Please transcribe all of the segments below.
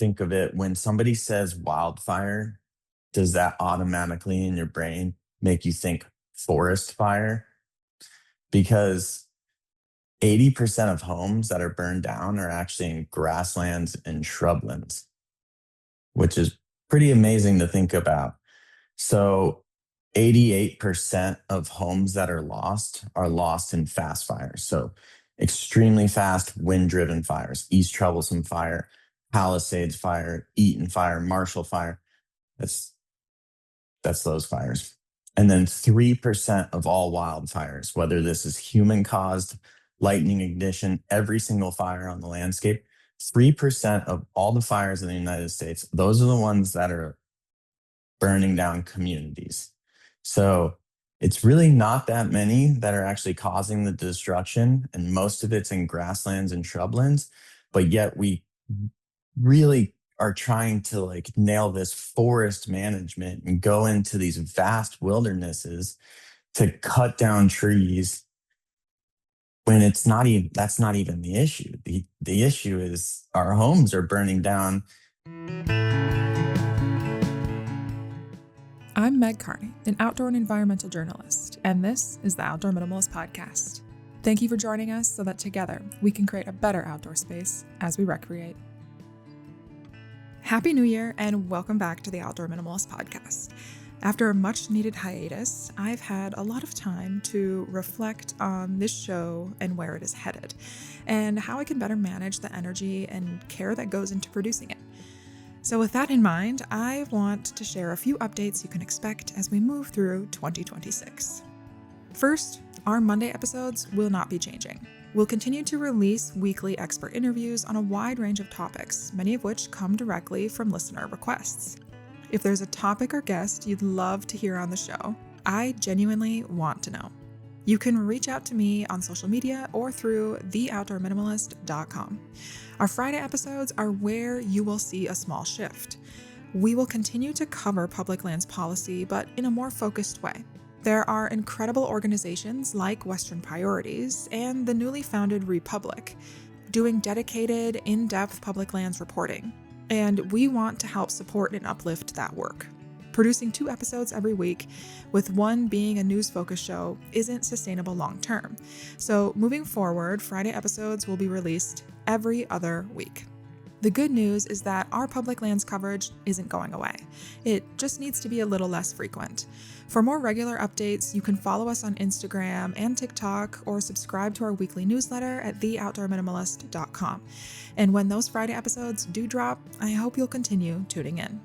think of it when somebody says wildfire, does that automatically in your brain make you think forest fire? Because 80% of homes that are burned down are actually in grasslands and shrublands, which is pretty amazing to think about. So 88% of homes that are lost in fast fires. So extremely fast wind driven fires, East Troublesome Fire, Palisades Fire, Eaton Fire, Marshall Fire. That's that's those fires. And then 3% of all wildfires, whether this is human caused, lightning ignition, every single fire on the landscape, 3% of all the fires in the United States, those are the ones that are burning down communities. So it's really not that many that are actually causing the destruction, and most of it's in grasslands and shrublands. But yet we really are trying to like nail this forest management and go into these vast wildernesses to cut down trees when that's not even the issue. The issue is our homes are burning down. I'm Meg Carney, an outdoor and environmental journalist, and this is the Outdoor Minimalist podcast. Thank you for joining us so that together we can create a better outdoor space as we recreate. Happy New Year and welcome back to the Outdoor Minimalist podcast. After a much needed hiatus, I've had a lot of time to reflect on this show and where it is headed, and how I can better manage the energy and care that goes into producing it. So with that in mind, I want to share a few updates you can expect as we move through 2026. First, our Monday episodes will not be changing. We'll continue to release weekly expert interviews on a wide range of topics, many of which come directly from listener requests. If there's a topic or guest you'd love to hear on the show, I genuinely want to know. You can reach out to me on social media or through theoutdoorminimalist.com. Our Friday episodes are where you will see a small shift. We will continue to cover public lands policy, but in a more focused way. There are incredible organizations like Western Priorities and the newly founded Republic doing dedicated, in-depth public lands reporting, and we want to help support and uplift that work. Producing 2 episodes every week, with one being a news-focused show, isn't sustainable long-term. So moving forward, Friday episodes will be released every other week. The good news is that our public lands coverage isn't going away. It just needs to be a little less frequent. For more regular updates, you can follow us on Instagram and TikTok or subscribe to our weekly newsletter at theoutdoorminimalist.com. And when those Friday episodes do drop, I hope you'll continue tuning in.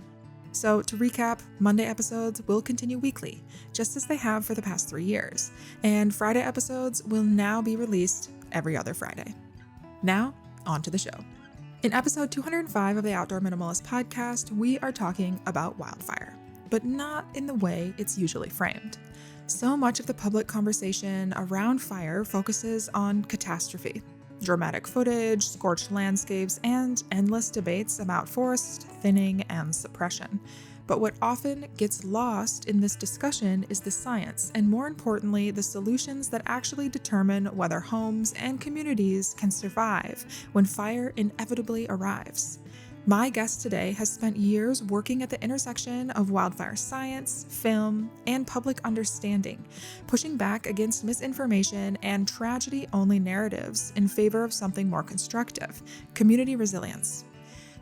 So to recap, Monday episodes will continue weekly, just as they have for the past 3 years. And Friday episodes will now be released every other Friday. Now, on to the show. In episode 205 of the Outdoor Minimalist podcast, we are talking about wildfire, but not in the way it's usually framed. So much of the public conversation around fire focuses on catastrophe, dramatic footage, scorched landscapes, and endless debates about forest thinning and suppression. But what often gets lost in this discussion is the science, and more importantly, the solutions that actually determine whether homes and communities can survive when fire inevitably arrives. My guest today has spent years working at the intersection of wildfire science, film, and public understanding, pushing back against misinformation and tragedy-only narratives in favor of something more constructive: community resilience.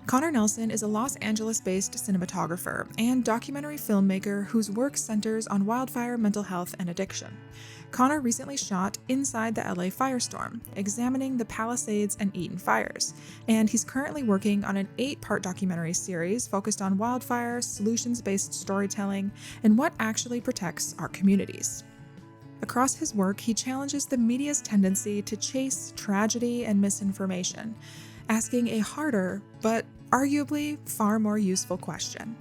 Connor Nelson is a Los Angeles-based cinematographer and documentary filmmaker whose work centers on wildfire, mental health, and addiction. Connor recently shot Inside the L.A. Firestorm, examining the Palisades and Eaton fires, and he's currently working on an 8-part documentary series focused on wildfire, solutions-based storytelling, and what actually protects our communities. Across his work, he challenges the media's tendency to chase tragedy and misinformation, asking a harder, but arguably far more useful question.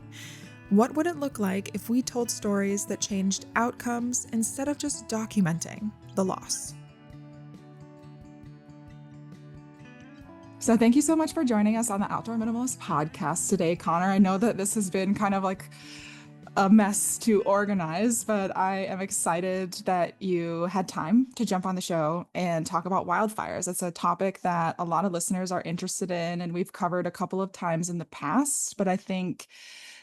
What would it look like if we told stories that changed outcomes instead of just documenting the loss? So thank you so much for joining us on the Outdoor Minimalist podcast today, Connor. I know that this has been kind of like a mess to organize, but I am excited that you had time to jump on the show and talk about wildfires. It's a topic that a lot of listeners are interested in, and we've covered a couple of times in the past, but I think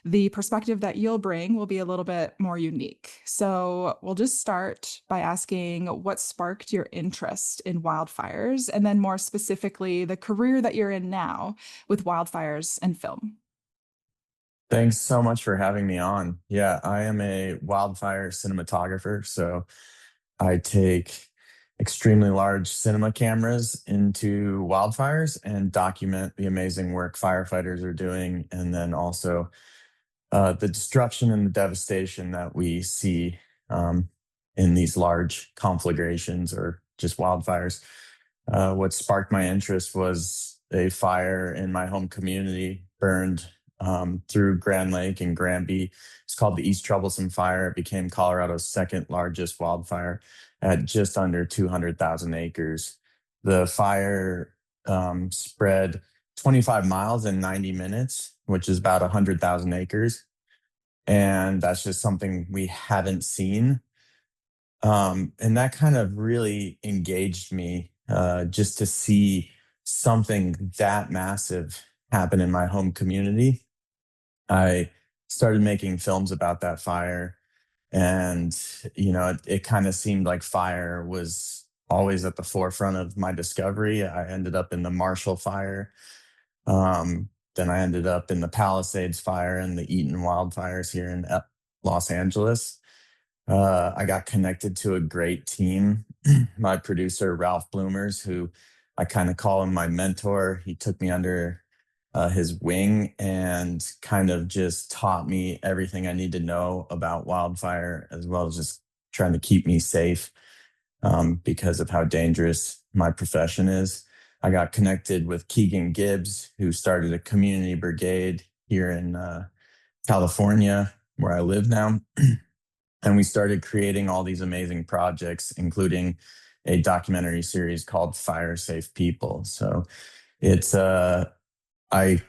the perspective that you'll bring will be a little bit more unique. So we'll just start by asking what sparked your interest in wildfires, and then more specifically, the career that you're in now with wildfires and film. Thanks so much for having me on. Yeah, I am a wildfire cinematographer. So I take extremely large cinema cameras into wildfires and document the amazing work firefighters are doing. And then also the destruction and the devastation that we see um, in these large conflagrations or just wildfires. What sparked my interest was a fire in my home community burned through Grand Lake and Granby. It's called the East Troublesome Fire. It became Colorado's second largest wildfire at just under 200,000 acres. The fire spread 25 miles in 90 minutes, which is about 100,000 acres. And that's just something we haven't seen. And that kind of really engaged me just to see something that massive happen in my home community. I started making films about that fire, and it kind of seemed like fire was always at the forefront of my discovery. I ended up in the Marshall Fire. Then I ended up in the Palisades Fire and the Eaton wildfires here in Los Angeles. I got connected to a great team. My producer, Ralph Bloomers, who I kind of call him my mentor, he took me under his wing and kind of just taught me everything I need to know about wildfire, as well as just trying to keep me safe because of how dangerous my profession is. I got connected with Keegan Gibbs, who started a community brigade here in California, where I live now. And we started creating all these amazing projects, including a documentary series called Fire Safe People. So it's I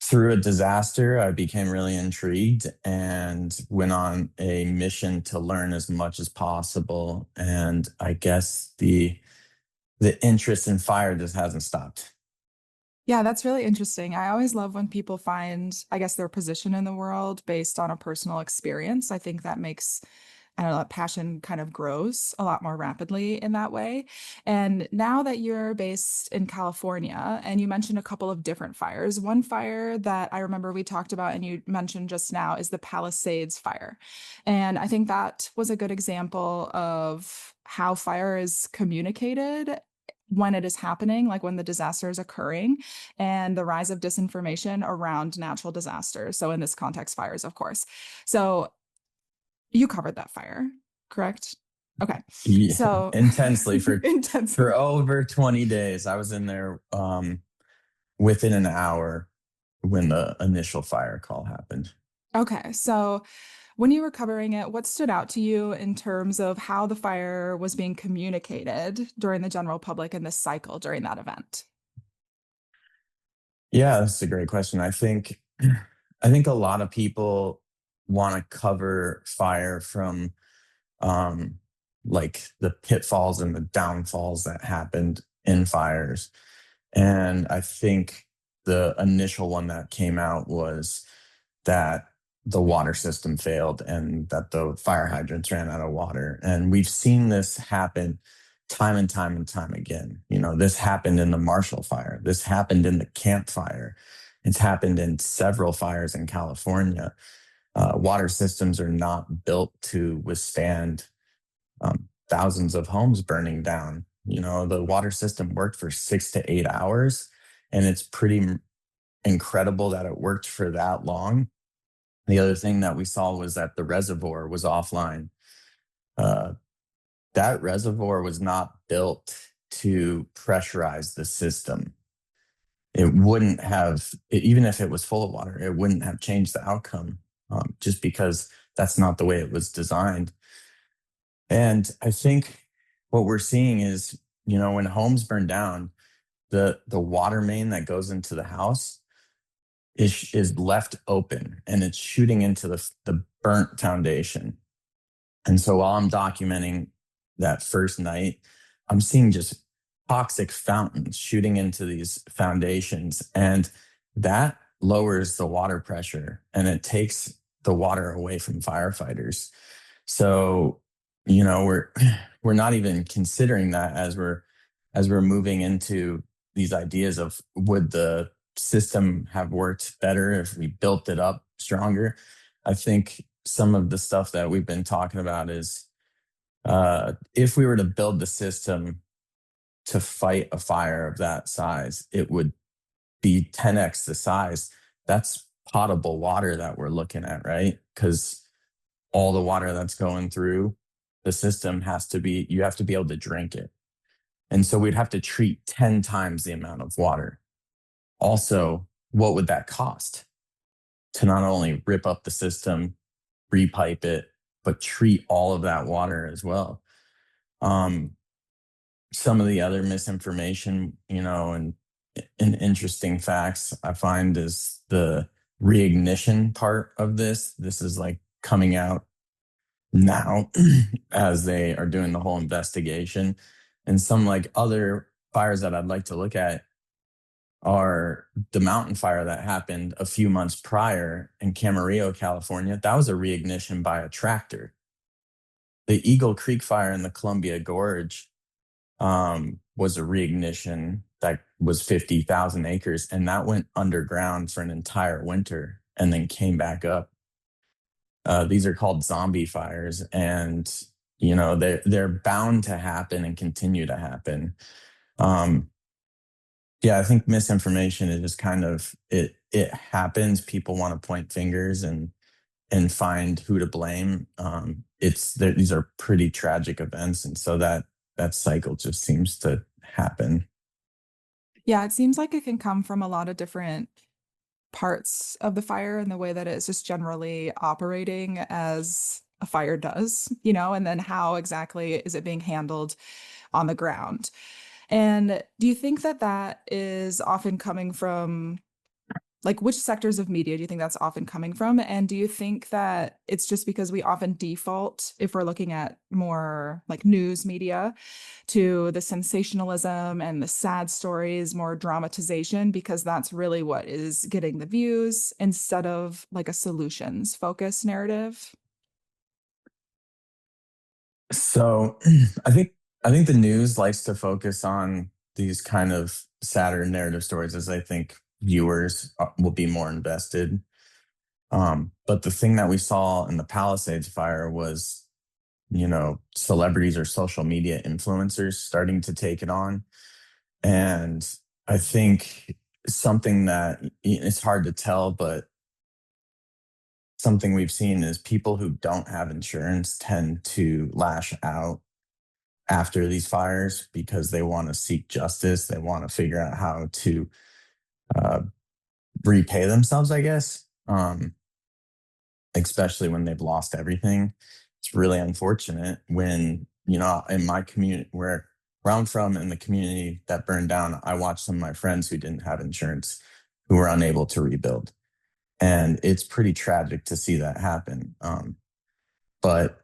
through a disaster, I became really intrigued and went on a mission to learn as much as possible. And I guess the interest in fire just hasn't stopped. Yeah, that's really interesting. I always love when people find, I guess, their position in the world based on a personal experience. I think that makes, I don't know, that passion kind of grows a lot more rapidly in that way. And now that you're based in California, and you mentioned a couple of different fires, one fire that I remember we talked about and you mentioned just now is the Palisades fire. And I think that was a good example of how fire is communicated when it is happening, like when the disaster is occurring, and the rise of disinformation around natural disasters. So, in this context, fires, of course. So, you covered that fire, correct? Okay. Yeah, So, intensely for intensely. over 20 days. I was in there within an hour when the initial fire call happened. Okay. So, when you were covering it, what stood out to you in terms of how the fire was being communicated during the general public in this cycle during that event? Yeah, that's a great question. I think a lot of people want to cover fire from um like the pitfalls and the downfalls that happened in fires. And I think the initial one that came out was that the water system failed and that the fire hydrants ran out of water. And we've seen this happen time and time and time again. This happened in the Marshall Fire, this happened in the Camp Fire, it's happened in several fires in California. Water systems are not built to withstand thousands of homes burning down. The water system worked for 6 to 8 hours, and it's pretty incredible that it worked for that long. The other thing that we saw was that the reservoir was offline. Uh, that reservoir was not built to pressurize the system. It wouldn't have, even if it was full of water, it wouldn't have changed the outcome just because that's not the way it was designed. And I think what we're seeing is, when homes burn down, the water main that goes into the house is left open and it's shooting into the burnt foundation. And so while I'm documenting that first night, I'm seeing just toxic fountains shooting into these foundations. And that lowers the water pressure and it takes the water away from firefighters. So, we're we're not even considering that as we're moving into these ideas of would the system have worked better if we built it up stronger. I think some of the stuff that we've been talking about is if we were to build the system to fight a fire of that size, it would be 10x the size. That's potable water that we're looking at, right? Because all the water that's going through the system you have to be able to drink it. And so we'd have to treat 10 times the amount of water. Also, what would that cost to not only rip up the system, repipe it, but treat all of that water as well? Some of the other misinformation, and interesting facts I find is the reignition part of this. This is like coming out now as they are doing the whole investigation. And some like other fires that I'd like to look at are the mountain fire that happened a few months prior in Camarillo, California. That was a reignition by a tractor. The Eagle Creek fire in the Columbia Gorge was a reignition that was 50,000 acres, and that went underground for an entire winter and then came back up. These are called zombie fires, and they're bound to happen and continue to happen. Yeah, I think misinformation is just kind of it happens. People want to point fingers and find who to blame. These are pretty tragic events, and so that cycle just seems to happen. Yeah, it seems like it can come from a lot of different parts of the fire and the way that it's just generally operating as a fire does, and then how exactly is it being handled on the ground. And do you think that that is often coming from, like, which sectors of media do you think that's often coming from? And do you think that it's just because we often default, if we're looking at more like news media, to the sensationalism and the sad stories, more dramatization, because that's really what is getting the views instead of like a solutions focused narrative? So I think the news likes to focus on these kind of sadder narrative stories as I think viewers will be more invested. But the thing that we saw in the Palisades fire was, celebrities or social media influencers starting to take it on. And I think something that it's hard to tell, but something we've seen is people who don't have insurance tend to lash out after these fires because they want to seek justice. They want to figure out how to uh, repay themselves, I guess, especially when they've lost everything. It's really unfortunate when, in my community where I'm from, in the community that burned down, I watched some of my friends who didn't have insurance who were unable to rebuild. And it's pretty tragic to see that happen. But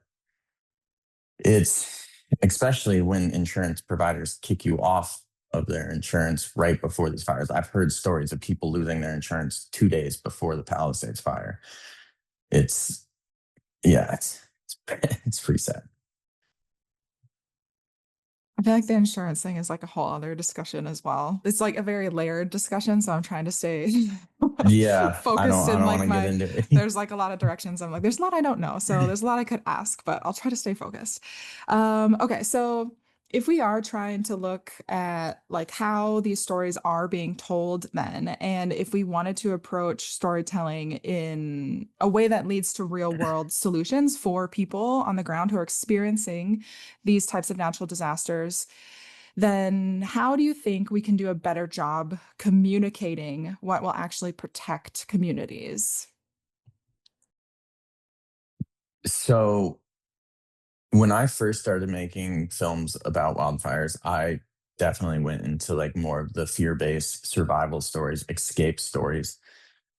it's especially when insurance providers kick you off of their insurance right before these fires. I've heard stories of people losing their insurance 2 days before the Palisades fire. It's, yeah, it's pretty sad. I feel like the insurance thing is like a whole other discussion as well. It's like a very layered discussion, so I'm trying to stay Yeah, focused I in don't want like to get my into it. there's like a lot of directions. I'm like, there's a lot I don't know. So there's a lot I could ask, but I'll try to stay focused. Okay, so if we are trying to look at like how these stories are being told then, and if we wanted to approach storytelling in a way that leads to real world solutions for people on the ground who are experiencing these types of natural disasters, then how do you think we can do a better job communicating what will actually protect communities? So when I first started making films about wildfires, I definitely went into like more of the fear-based survival stories, escape stories.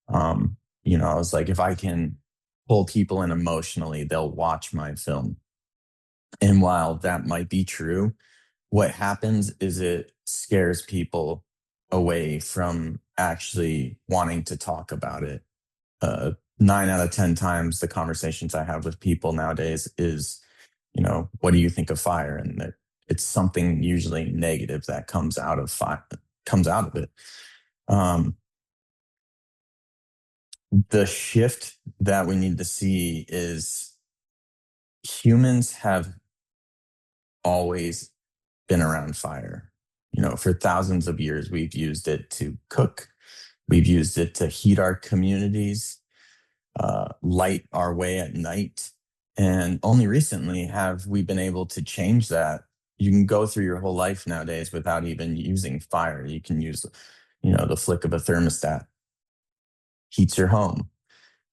Um, I was like, if I can pull people in emotionally, they'll watch my film. And while that might be true, what happens is it scares people away from actually wanting to talk about it. 9 out of 10 times the conversations I have with people nowadays is, what do you think of fire? And it's something usually negative that comes out of fire, comes out of it. Um, the shift that we need to see is humans have always been around fire. For thousands of years, we've used it to cook, we've used it to heat our communities, light our way at night. And only recently have we been able to change that. You can go through your whole life nowadays without even using fire. You can use, the flick of a thermostat, heats your home.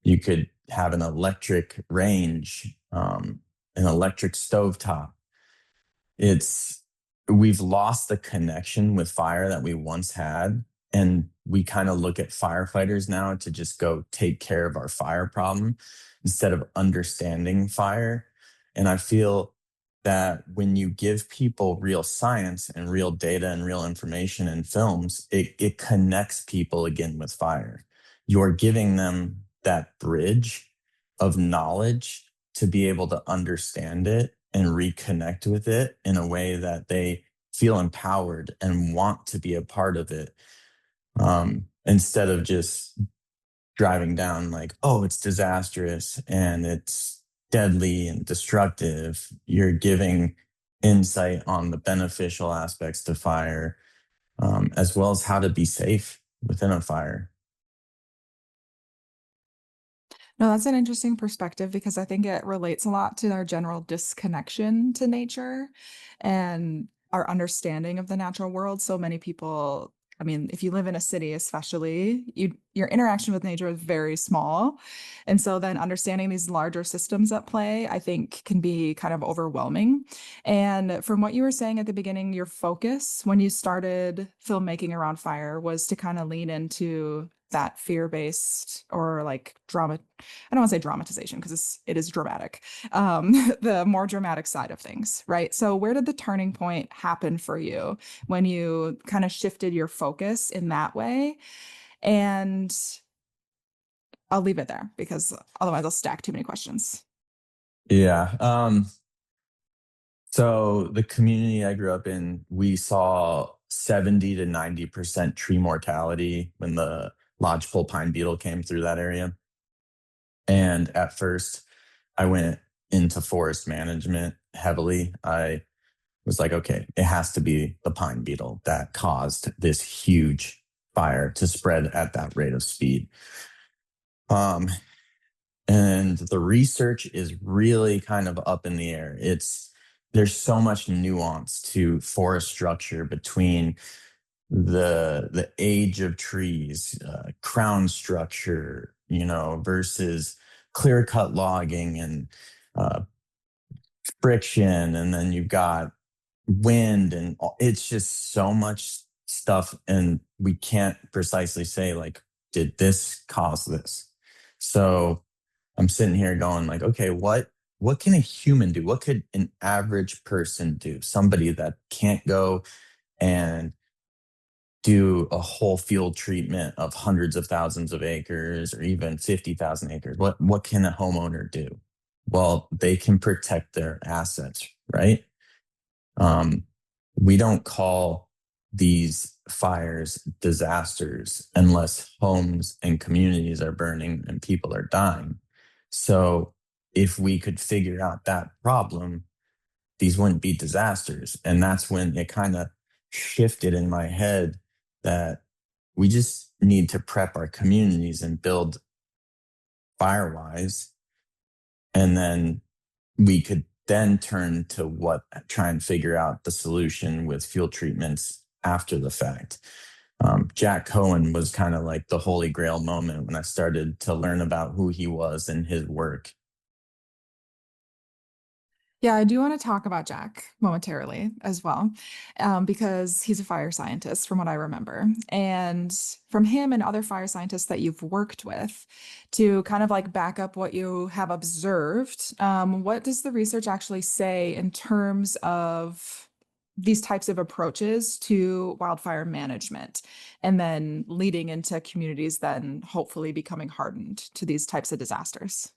You could have an electric range, an electric stovetop. It's We've lost the connection with fire that we once had, and we kind of look at firefighters now to just go take care of our fire problem instead of understanding fire. And I feel that when you give people real science and real data and real information in films, it connects people again with fire. You're giving them that bridge of knowledge to be able to understand it and reconnect with it in a way that they feel empowered and want to be a part of it, instead of just driving down like, oh, it's disastrous and it's deadly and destructive. You're giving insight on the beneficial aspects to fire, as well as how to be safe within a fire. No, that's an interesting perspective because I think it relates a lot to our general disconnection to nature and our understanding of the natural world. So many people, I mean, if you live in a city, especially, your interaction with nature is very small. And so then understanding these larger systems at play, I think can be kind of overwhelming. And from what you were saying at the beginning, your focus when you started filmmaking around fire was to kind of lean into that fear-based or like drama. I don't want to say dramatization because it is dramatic. The more dramatic side of things, right? So where did the turning point happen for you when you kind of shifted your focus in that way? And I'll leave it there because otherwise I'll stack too many questions. Yeah. So the community I grew up in, we saw 70 to 90% tree mortality when the lodgepole pine beetle came through that area. And at first, I went into forest management heavily. I was like, okay, it has to be the pine beetle that caused this huge fire to spread at that rate of speed. Um, and the research is really kind of up in the air. There's so much nuance to forest structure between the age of trees, crown structure, versus clear cut logging and uh, friction, and then you've got wind, and it's just so much stuff, and we can't precisely say like, did this cause this? So I'm sitting here going like, okay, what can a human do? What could an average person do? Somebody that can't go and do a whole field treatment of hundreds of thousands of acres or even 50,000 acres. What can a homeowner do? Well, they can protect their assets, right? Um, we don't call these fires disasters unless homes and communities are burning and people are dying. So if we could figure out that problem, these wouldn't be disasters. And that's when it kind of shifted in my head that we just need to prep our communities and build firewise. And then we could then turn to try and figure out the solution with fuel treatments after the fact. Jack Cohen was kind of like the holy grail moment when I started to learn about who he was and his work. Yeah, I do want to talk about Jack momentarily as well, because he's a fire scientist, from what I remember. And from him and other fire scientists that you've worked with, to kind of like back up what you have observed, what does the research actually say in terms of these types of approaches to wildfire management, and then leading into communities then hopefully becoming hardened to these types of disasters?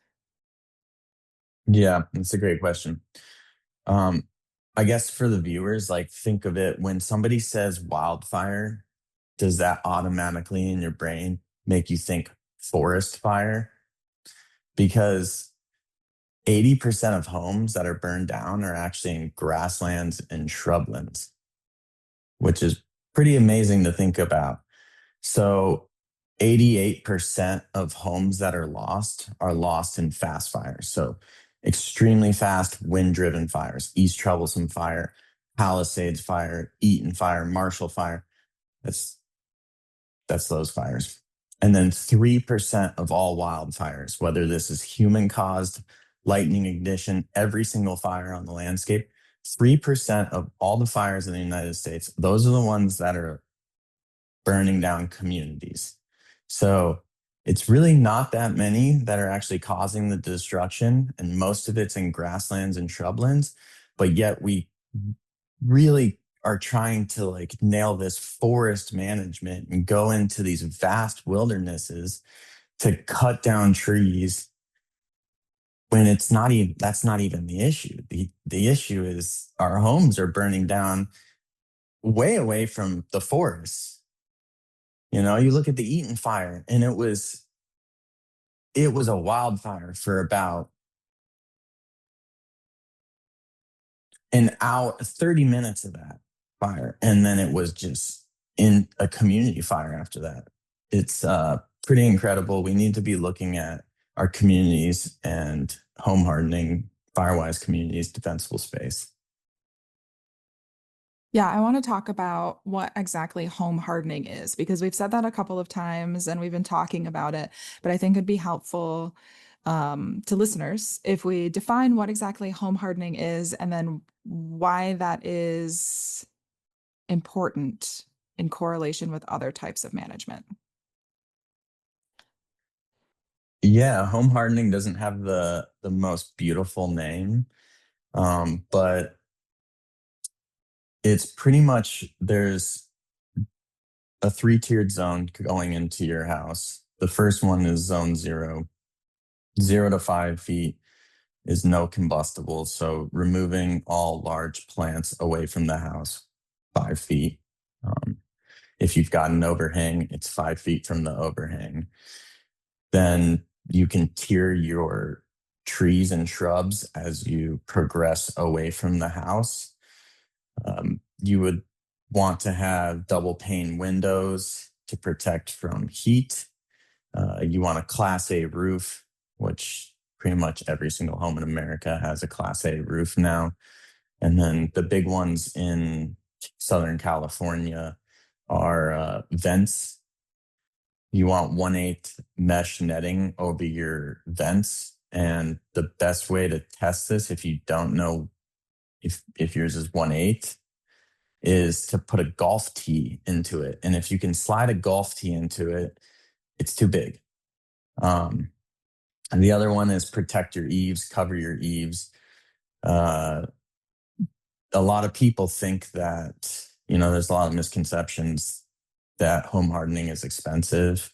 Yeah, that's a great question. Um, I guess for the viewers, like think of it when somebody says wildfire, does that automatically in your brain make you think forest fire? Because 80% of homes that are burned down are actually in grasslands and shrublands, which is pretty amazing to think about. So 88% of homes that are lost in fast fires. So extremely fast wind driven fires, East Troublesome Fire, Palisades Fire, Eaton Fire, Marshall Fire. That's that's those fires. And then 3% of all wildfires, whether this is human caused, lightning ignition, every single fire on the landscape, 3% of all the fires in the United States, those are the ones that are burning down communities. So it's really not that many that are actually causing the destruction, and most of it's in grasslands and shrublands. But yet we really are trying to like nail this forest management and go into these vast wildernesses to cut down trees when it's not even that's not even the issue. The issue is our homes are burning down way away from the forests. You know, you look at the Eaton fire and it was a wildfire for about an hour, 30 minutes of that fire. And then it was just in a community fire after that. It's pretty incredible. We need to be looking at our communities and home hardening, firewise communities, defensible space. Yeah, I want to talk about what exactly home hardening is, because we've said that a couple of times and we've been talking about it, but I think it'd be helpful to listeners if we define what exactly home hardening is and then why that is important in correlation with other types of management. Yeah, home hardening doesn't have the most beautiful name, but it's pretty much there's a three-tiered zone going into your house. The first one is zone zero, 0 to 5 feet is no combustibles. So removing all large plants away from the house, 5 feet. Um, if you've got an overhang, it's 5 feet from the overhang. Then you can tier your trees and shrubs as you progress away from the house. You would want to have double pane windows to protect from heat. You want a Class A roof, which pretty much every single home in America has a Class A roof now. And then the big ones in Southern California are vents. You want 1/8 mesh netting over your vents. And the best way to test this, if you don't know if yours is 1/8, is to put a golf tee into it. And if you can slide a golf tee into it, it's too big. Um, and the other one is protect your eaves, cover your eaves. Uh, a lot of people think that, there's a lot of misconceptions that home hardening is expensive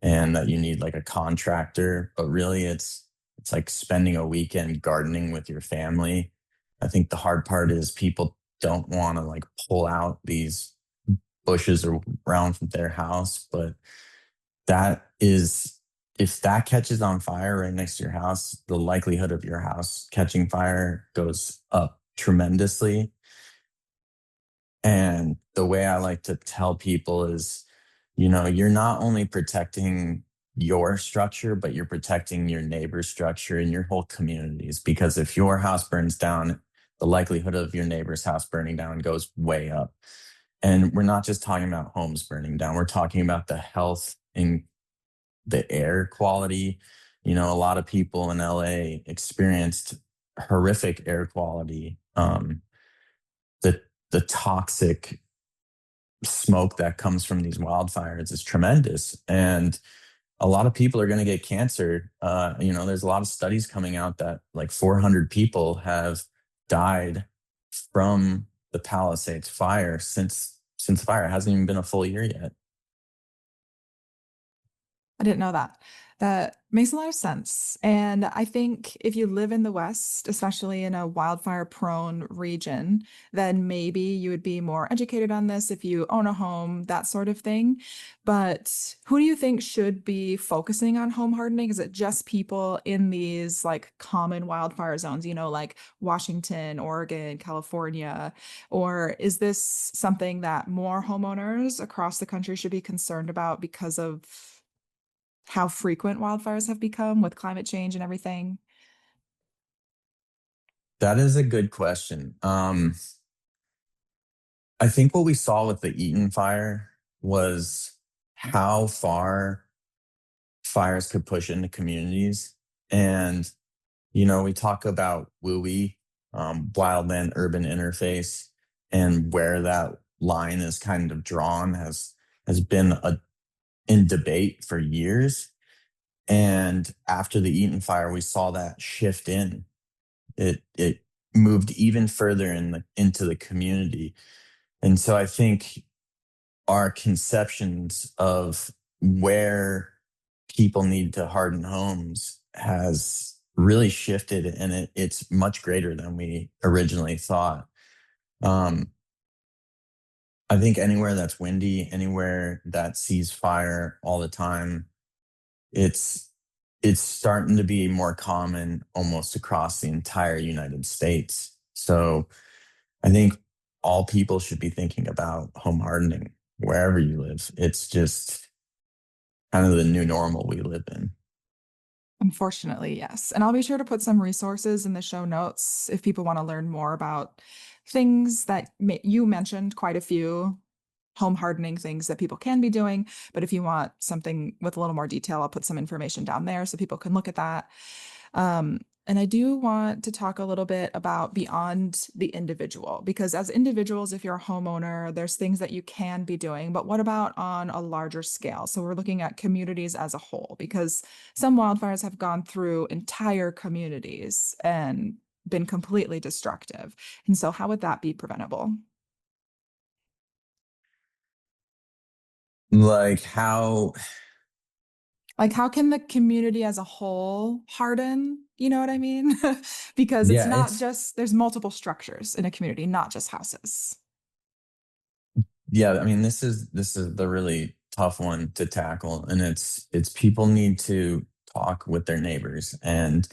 and that you need like a contractor, but really it's like spending a weekend gardening with your family. I think the hard part is people don't want to like pull out these bushes around from their house, but that is if that catches on fire right next to your house, the likelihood of your house catching fire goes up tremendously. And the way I like to tell people is, you're not only protecting your structure, but you're protecting your neighbor's structure and your whole communities. Because if your house burns down, the likelihood of your neighbor's house burning down goes way up. And we're not just talking about homes burning down, we're talking about the health and the air quality. A lot of people in LA experienced horrific air quality, the toxic smoke that comes from these wildfires is tremendous. And a lot of people are going to get cancer. There's a lot of studies coming out that like 400 people have died from the Palisades fire since fire. It hasn't even been a full year yet. I didn't know that. That makes a lot of sense. And I think if you live in the West, especially in a wildfire prone region, then maybe you would be more educated on this if you own a home, that sort of thing. But who do you think should be focusing on home hardening? Is it just people in these like common wildfire zones, like Washington, Oregon, California? Or is this something that more homeowners across the country should be concerned about because of how frequent wildfires have become with climate change and everything? That is a good question. I think what we saw with the Eaton fire was how far fires could push into communities. And, we talk about WUI, wildland urban interface, and where that line is kind of drawn has been in debate for years. And after the Eaton fire, we saw that shift in. It moved even further into the community. And so I think our conceptions of where people need to harden homes has really shifted, and it's much greater than we originally thought. Um, I think anywhere that's windy, anywhere that sees fire all the time, it's it's starting to be more common almost across the entire United States. So I think all people should be thinking about home hardening wherever you live. It's just kind of the new normal we live in. Unfortunately, yes. And I'll be sure to put some resources in the show notes if people want to learn more about things that you mentioned, quite a few home hardening things that people can be doing. But if you want something with a little more detail, I'll put some information down there so people can look at that. And I do want to talk a little bit about beyond the individual, because as individuals, if you're a homeowner, there's things that you can be doing. But what about on a larger scale? So we're looking at communities as a whole, because some wildfires have gone through entire communities and been completely destructive. And so, how would that be preventable? Like how, Like, how can the community as a whole harden? You know what I mean? Because it's yeah, not just, there's multiple structures in a community, not just houses. yeah, I mean, this is the really tough one to tackle, and it's people need to talk with their neighbors. And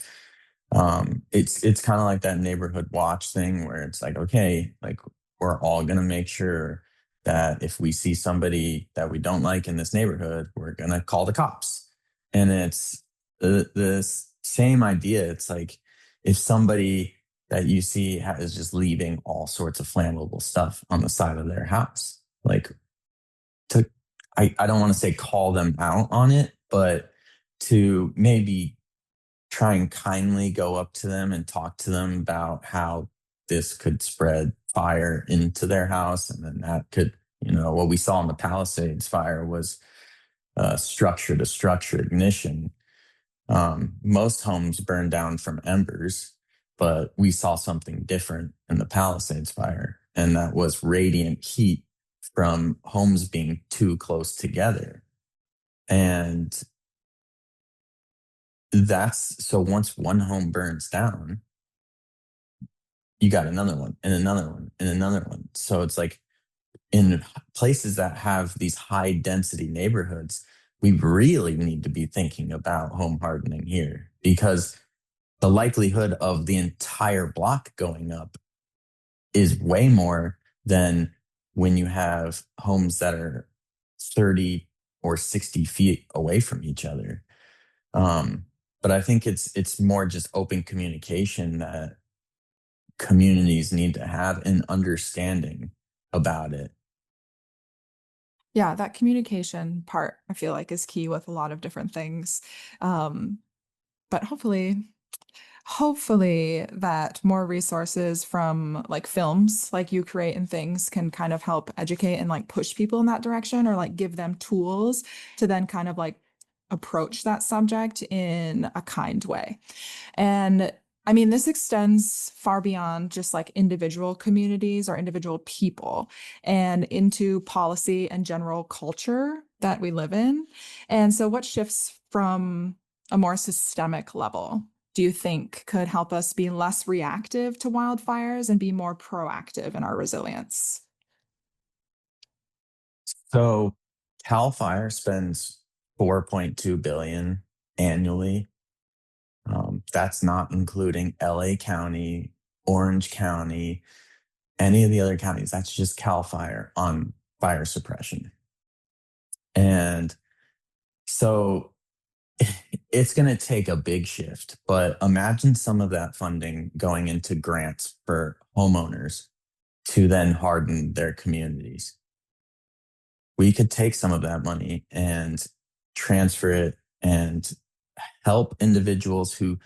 it's kind of like that neighborhood watch thing where it's like, okay, like we're all gonna make sure that if we see somebody that we don't like in this neighborhood, we're gonna call the cops. And it's the same idea. It's like if somebody that you see is just leaving all sorts of flammable stuff on the side of their house, like to I don't want to say call them out on it, but to maybe try and kindly go up to them and talk to them about how this could spread fire into their house. And then that could, what we saw in the Palisades fire was structure to structure ignition. Most homes burned down from embers, but we saw something different in the Palisades fire, and that was radiant heat from homes being too close together. And that's so once one home burns down, you got another one and another one and another one. So it's like in places that have these high density neighborhoods, we really need to be thinking about home hardening here, because the likelihood of the entire block going up is way more than when you have homes that are 30 or 60 feet away from each other. Um, but I think it's more just open communication that communities need to have, and understanding about it. Yeah, that communication part I feel like is key with a lot of different things. But hopefully hopefully that more resources from like films like you create and things can kind of help educate and like push people in that direction or like give them tools to then kind of like approach that subject in a kind way. And I mean, this extends far beyond just like individual communities or individual people and into policy and general culture that we live in. And so, what shifts from a more systemic level do you think could help us be less reactive to wildfires and be more proactive in our resilience? So Cal Fire spends 4.2 billion annually. That's not including LA County, Orange County, any of the other counties. That's just Cal Fire on fire suppression. And so it's going to take a big shift, but imagine some of that funding going into grants for homeowners to then harden their communities. We could take some of that money and transfer it and help individuals who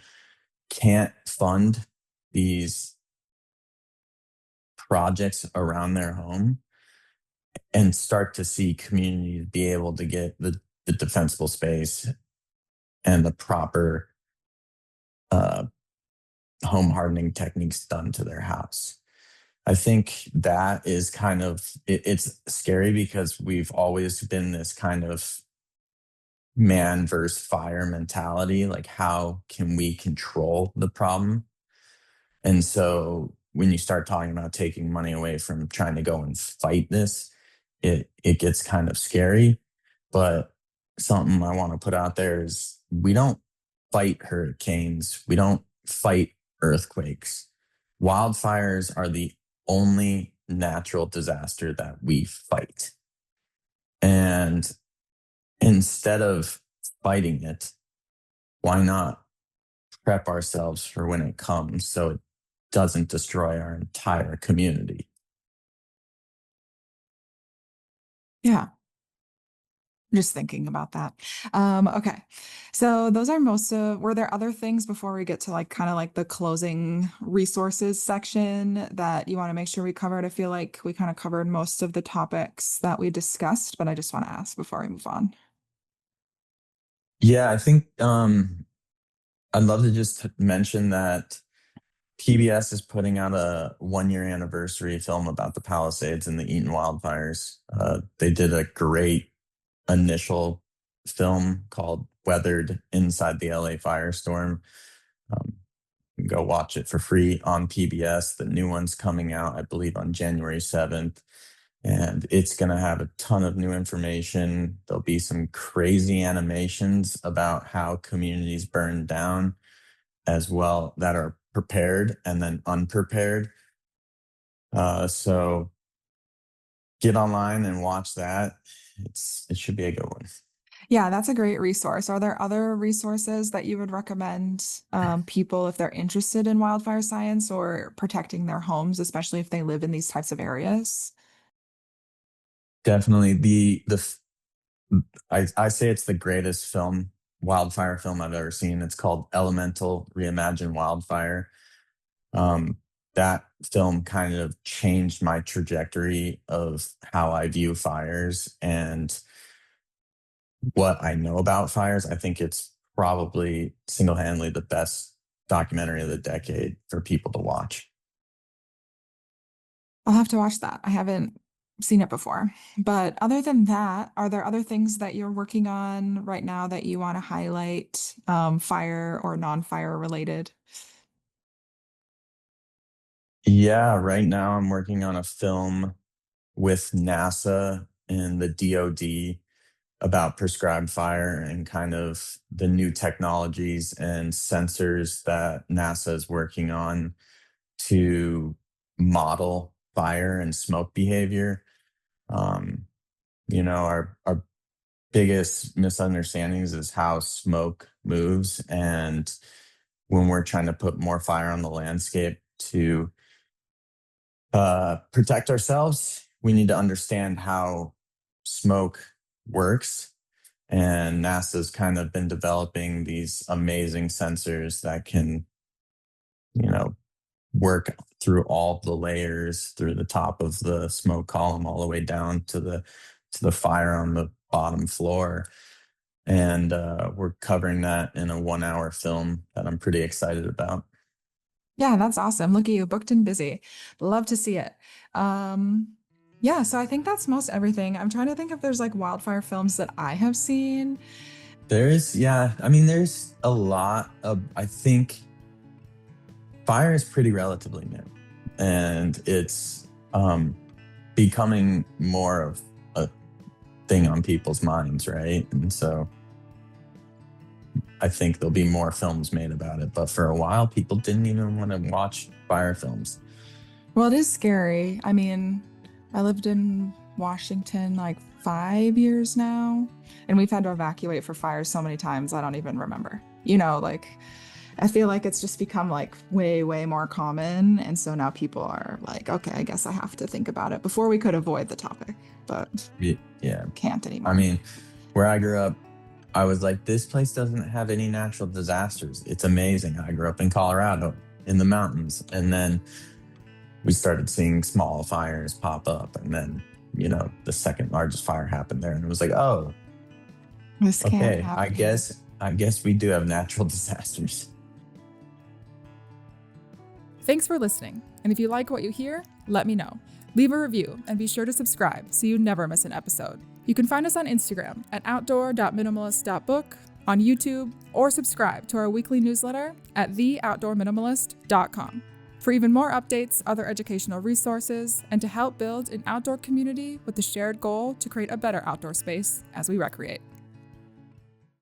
can't fund these projects around their home and start to see communities be able to get the defensible space and the proper uh, home hardening techniques done to their house. I think that is kind of it's scary because we've always been this kind of man versus fire mentality. Like, how can we control the problem? And so when you start talking about taking money away from trying to go and fight this, it gets kind of scary. But something I want to put out there is we don't fight hurricanes. We don't fight earthquakes. Wildfires are the only natural disaster that we fight. And instead of fighting it, why not prep ourselves for when it comes so it doesn't destroy our entire community? Yeah. Just thinking about that. Okay. So those are most of, were there other things before we get to like kind of like the closing resources section that you want to make sure we covered? I feel like we kind of covered most of the topics that we discussed, but I just want to ask before we move on. Yeah, I think I'd love to just mention that PBS is putting out a 1 year anniversary film about the Palisades and the Eaton wildfires. They did a great initial film called Weathered Inside the L.A. Firestorm. Um, you can go watch it for free on PBS. The new one's coming out, I believe, on January 7th. And it's going to have a ton of new information. There'll be some crazy animations about how communities burn down as well that are prepared and then unprepared. So get online and watch that. It should be a good one. Yeah, that's a great resource. Are there other resources that you would recommend people if they're interested in wildfire science or protecting their homes, especially if they live in these types of areas? Definitely I say it's the greatest film, wildfire film I've ever seen. It's called Elemental Reimagine Wildfire. Um, that film kind of changed my trajectory of how I view fires and what I know about fires. I think it's probably single-handedly the best documentary of the decade for people to watch. I'll have to watch that. I haven't seen it before. But other than that, are there other things that you're working on right now that you want to highlight, fire or non-fire related? Yeah, right now I'm working on a film with NASA and the DoD about prescribed fire and kind of the new technologies and sensors that NASA is working on to model fire and smoke behavior. Um, our biggest misunderstandings is how smoke moves. And when we're trying to put more fire on the landscape to protect ourselves, we need to understand how smoke works. And NASA's kind of been developing these amazing sensors that can work through all the layers, through the top of the smoke column all the way down to the fire on the bottom floor. And we're covering that in a 1 hour film that I'm pretty excited about. Yeah, that's awesome. Look at you, booked and busy. Love to see it. Yeah, so I think that's most everything. I'm trying to think if there's like wildfire films that I have seen. There's a lot of, I think fire is pretty relatively new, and it's becoming more of a thing on people's minds, right? And so I think there'll be more films made about it. But for a while, people didn't even want to watch fire films. Well, it is scary. I mean, I lived in Washington like 5 years now, and we've had to evacuate for fires so many times, I don't even remember. Like I feel like it's just become like way, way more common. And so now people are like, okay, I guess I have to think about it. Before we could avoid the topic, but Yeah. can't anymore. I mean, where I grew up, I was like, this place doesn't have any natural disasters. It's amazing. I grew up in Colorado in the mountains. And then we started seeing small fires pop up. And then, the second largest fire happened there. And it was like, oh, This can't okay, happen. I guess we do have natural disasters. Thanks for listening. And if you like what you hear, let me know. Leave a review and be sure to subscribe so you never miss an episode. You can find us on Instagram at outdoor.minimalist.book, on YouTube, or subscribe to our weekly newsletter at theoutdoorminimalist.com. For even more updates, other educational resources, and to help build an outdoor community with the shared goal to create a better outdoor space as we recreate.